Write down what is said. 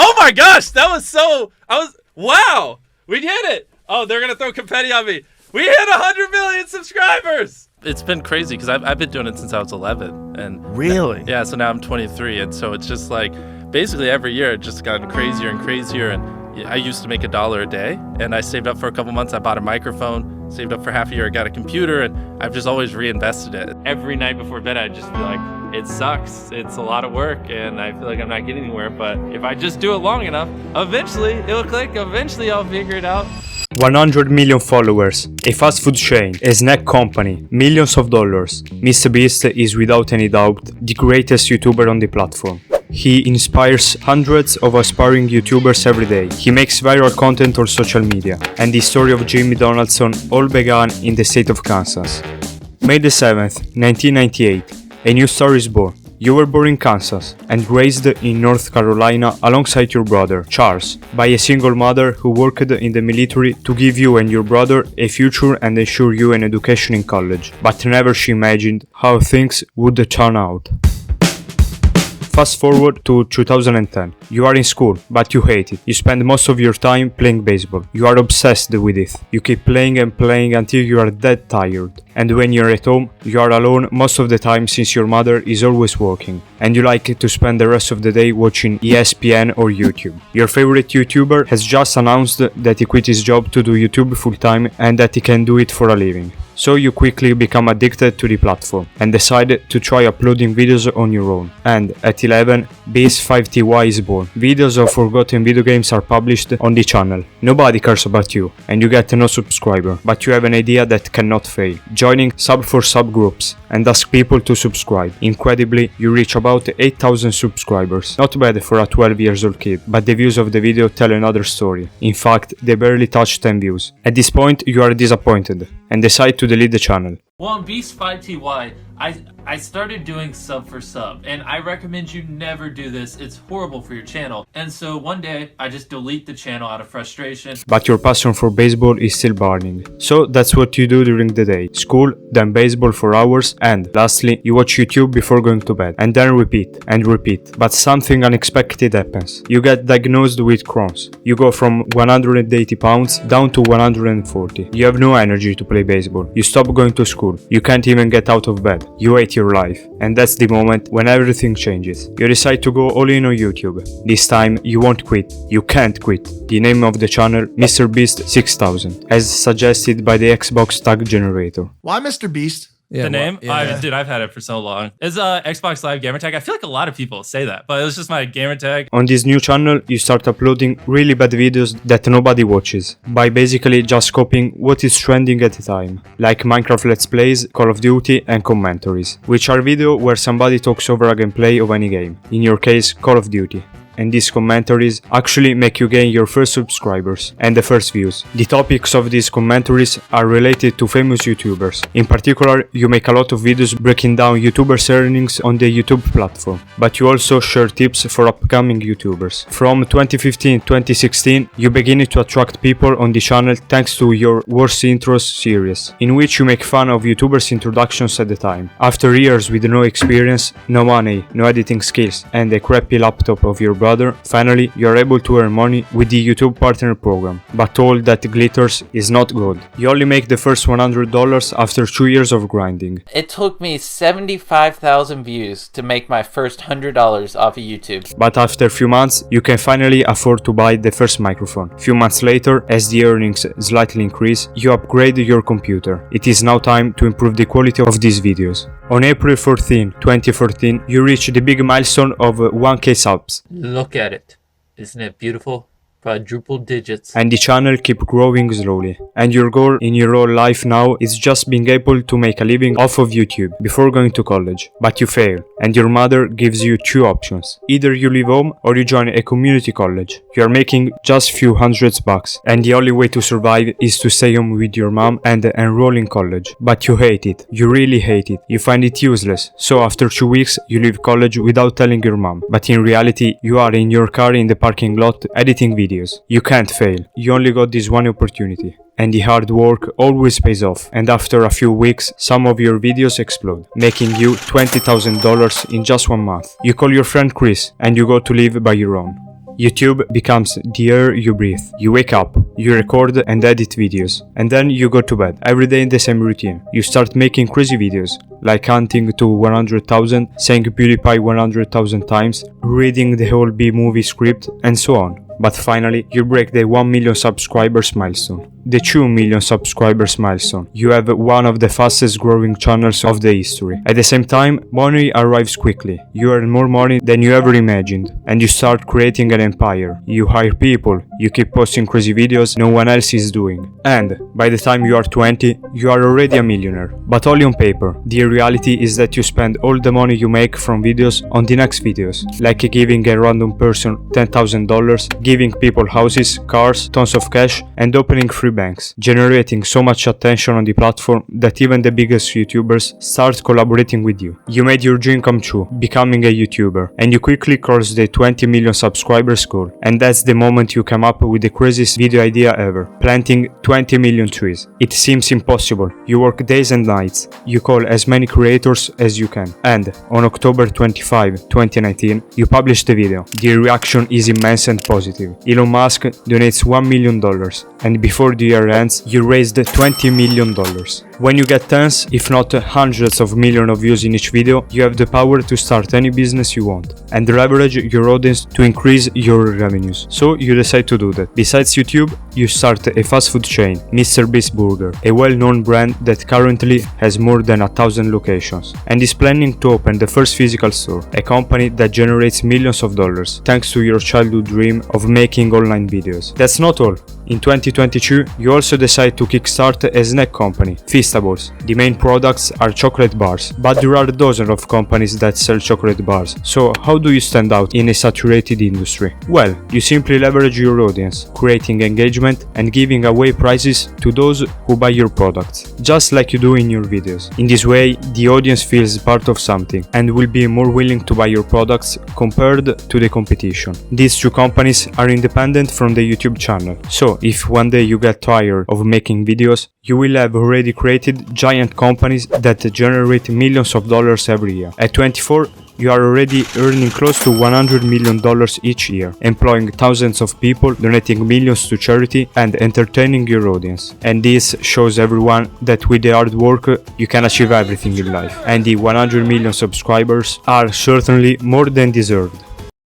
Oh my gosh, wow, we did it. Oh, they're gonna throw confetti on me. We hit 100 million subscribers. It's been crazy because I've been doing it since I was 11. And really? Yeah, so now I'm 23, and so it's just like basically every year it just gotten crazier and crazier. And I used to make $1 a day, and I saved up for a couple months. I bought a microphone, saved up for half a year, I got a computer, and I've just always reinvested it. Every night before bed, I'd just be like, it sucks. It's a lot of work, and I feel like I'm not getting anywhere. But if I just do it long enough, eventually it'll click. Eventually I'll figure it out. 100 million followers, a fast food chain, a snack company, millions of dollars. MrBeast is without any doubt the greatest YouTuber on the platform. He inspires hundreds of aspiring YouTubers every day. He makes viral content on social media. And the story of Jimmy Donaldson all began in the state of Kansas. May the 7th, 1998, a new star is born. You were born in Kansas and raised in North Carolina alongside your brother, Charles, by a single mother who worked in the military to give you and your brother a future and ensure you an education in college. But never she imagined how things would turn out. Fast forward to 2010. You are in school, but you hate it. You spend most of your time playing baseball. You are obsessed with it. You keep playing and playing until you are dead tired. And when you're at home, you are alone most of the time since your mother is always working. And you like to spend the rest of the day watching ESPN or YouTube. Your favorite YouTuber has just announced that he quit his job to do YouTube full time and that he can do it for a living. So you quickly become addicted to the platform and decide to try uploading videos on your own. And at 11, Beast5TY is born. Videos of forgotten video games are published on the channel. Nobody cares about you and you get no subscriber, but you have an idea that cannot fail. Joining sub for subgroups and ask people to subscribe. Incredibly, you reach about 8,000 subscribers. Not bad for a 12 years old kid, but the views of the video tell another story. In fact, they barely touch 10 views. At this point, you are disappointed and decide to delete the channel. Well, on Beast5TY, I started doing sub for sub, and I recommend you never do this. It's horrible for your channel. And so one day, I just delete the channel out of frustration. But your passion for baseball is still burning. So that's what you do during the day. School, then baseball for hours, and lastly, you watch YouTube before going to bed. And then repeat and repeat. But something unexpected happens. You get diagnosed with Crohn's. You go from 180 pounds down to 140. You have no energy to play baseball. You stop going to school. You can't even get out of bed. You hate your life. And that's the moment when everything changes. You decide to go all in on YouTube. This time, you won't quit. You can't quit. The name of the channel, MrBeast 6000, as suggested by the Xbox tag generator. Why MrBeast? Yeah, the name? Dude, I've had it for so long. It's Xbox Live gamer tag. I feel like a lot of people say that, but it was just my gamer tag. On this new channel, you start uploading really bad videos that nobody watches, by basically just copying what is trending at the time, like Minecraft Let's Plays, Call of Duty, and commentaries, which are videos where somebody talks over a gameplay of any game, in your case, Call of Duty. And these commentaries actually make you gain your first subscribers and the first views. The topics of these commentaries are related to famous YouTubers. In particular, you make a lot of videos breaking down YouTubers' earnings on the YouTube platform, but you also share tips for upcoming YouTubers. From 2015-2016, you begin to attract people on the channel thanks to your Worst Intros series, in which you make fun of YouTubers' introductions at the time. After years with no experience, no money, no editing skills, and a crappy laptop of your brother, finally you are able to earn money with the YouTube Partner Program. But all that glitters is not good. You only make the first $100 after 2 years of grinding. It took me 75,000 views to make my first $100 off of YouTube. But after a few months, you can finally afford to buy the first microphone. Few months later, as the earnings slightly increase, you upgrade your computer. It is now time to improve the quality of these videos. On April 14, 2014, you reach the big milestone of 1K subs. Look at it. Isn't it beautiful? Quadruple digits. And the channel keep growing slowly. And your goal in your whole life now is just being able to make a living off of YouTube before going to college. But you fail. And your mother gives you two options. Either you leave home or you join a community college. You are making just few hundreds bucks. And the only way to survive is to stay home with your mom and enroll in college. But you hate it. You really hate it. You find it useless. So after 2 weeks, you leave college without telling your mom. But in reality, you are in your car in the parking lot editing videos. You can't fail. You only got this one opportunity. And the hard work always pays off. And after a few weeks, some of your videos explode, making you $20,000 in just 1 month. You call your friend Chris and you go to live by your own. YouTube becomes the air you breathe. You wake up, you record and edit videos, and then you go to bed. Every day in the same routine. You start making crazy videos, like counting to 100,000, saying PewDiePie 100,000 times, reading the whole B-movie script, and so on. But finally, you break the 1 million subscribers milestone. The 2 million subscribers milestone. You have one of the fastest growing channels of the history. At the same time, money arrives quickly. You earn more money than you ever imagined, and you start creating an empire. You hire people, you keep posting crazy videos no one else is doing. And by the time you are 20, you are already a millionaire. But only on paper. The reality is that you spend all the money you make from videos on the next videos, like giving a random person $10,000, giving people houses, cars, tons of cash, and opening free banks, generating so much attention on the platform that even the biggest YouTubers start collaborating with you. You made your dream come true, becoming a YouTuber, and you quickly cross the 20 million subscribers goal. And that's the moment you come up with the craziest video idea ever, planting 20 million trees. It seems impossible. You work days and nights. You call as many creators as you can. And on October 25, 2019, you publish the video. The reaction is immense and positive. Elon Musk donates $1 million, and before the year ends, you raised $20 million. When you get tens, if not hundreds of millions of views in each video, you have the power to start any business you want and leverage your audience to increase your revenues. So you decide to do that. Besides YouTube, you start a fast food chain, MrBeast Burger, a well-known brand that currently has more than 1,000 locations and is planning to open the first physical store, a company that generates millions of dollars thanks to your childhood dream of making online videos. That's not all. In 2022, you also decide to kickstart a snack company, Feastables. The main products are chocolate bars, but there are dozens of companies that sell chocolate bars. So how do you stand out in a saturated industry? Well, you simply leverage your audience, creating engagement and giving away prizes to those who buy your products, just like you do in your videos. In this way, the audience feels part of something and will be more willing to buy your products compared to the competition. These two companies are independent from the YouTube channel. So if one day you get tired of making videos, you will have already created giant companies that generate millions of dollars every year. At 24, you are already earning close to $100 million each year, employing thousands of people, donating millions to charity, and entertaining your audience. And this shows everyone that with the hard work, you can achieve everything in life. And the 100 million subscribers are certainly more than deserved.